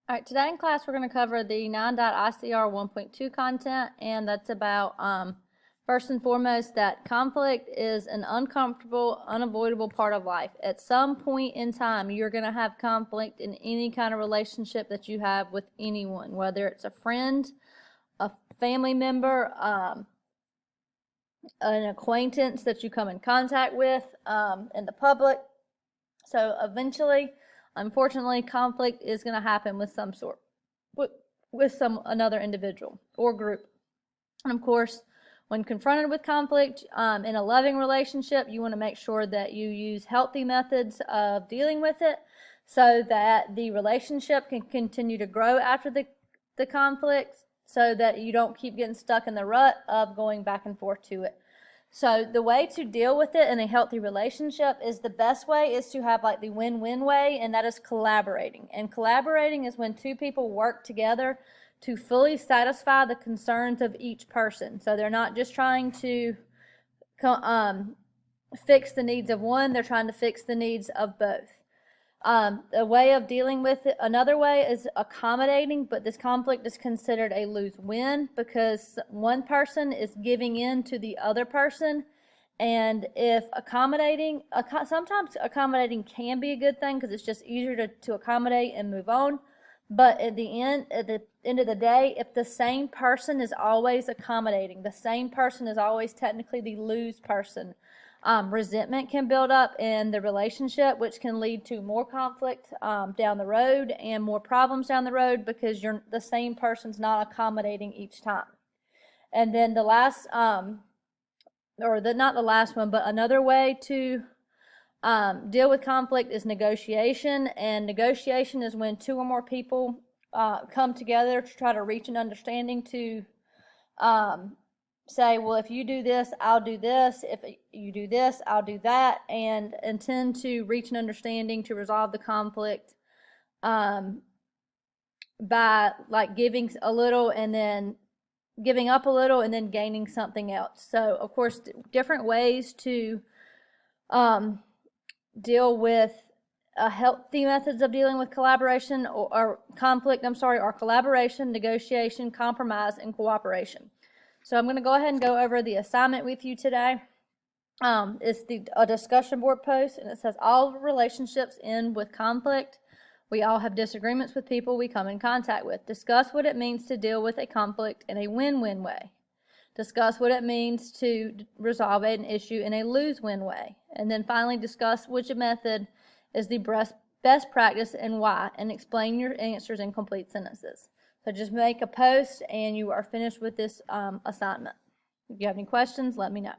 All right, today in class we're going to cover the 9.ICR.1.2 content, and that's about, first and foremost, that conflict is an uncomfortable, unavoidable part of life. At some point in time, you're going to have conflict in any kind of relationship that you have with anyone, whether it's a friend, a family member, an acquaintance that you come in contact with in the public. So eventually, unfortunately, conflict is going to happen with some sort, with another individual or group. And of course, when confronted with conflict in a loving relationship, you want to make sure that you use healthy methods of dealing with it so that the relationship can continue to grow after the conflict, so that you don't keep getting stuck in the rut of going back and forth to it. So the way to deal with it in a healthy relationship is, the best way is to have like the win-win way, and that is collaborating. And collaborating is when two people work together to fully satisfy the concerns of each person. So they're not just trying to fix the needs of one, they're trying to fix the needs of both. A way of dealing with it, another way is accommodating, but this conflict is considered a lose-win because one person is giving in to the other person. And if sometimes accommodating can be a good thing because it's just easier to accommodate and move on. But at the end of the day, if the same person is always accommodating, the same person is always technically the lose person, resentment can build up in the relationship, which can lead to more conflict down the road and more problems down the road because the same person's not accommodating each time. And then the last, not the last one, but another way to deal with conflict is negotiation. And negotiation is when two or more people come together to try to reach an understanding to say, well, if you do this, I'll do this. If you do this, I'll do that, and intend to reach an understanding to resolve the conflict by like giving a little and then giving up a little and then gaining something else. So of course, different ways to deal with healthy methods of dealing with collaboration or conflict, are collaboration, negotiation, compromise, and cooperation. So I'm going to go ahead and go over the assignment with you today. It's a discussion board post, and it says all relationships end with conflict. We all have disagreements with people we come in contact with. Discuss what it means to deal with a conflict in a win-win way. Discuss what it means to resolve an issue in a lose-win way. And then finally, discuss which method is the best practice and why, and explain your answers in complete sentences. So just make a post and you are finished with this assignment. If you have any questions, let me know.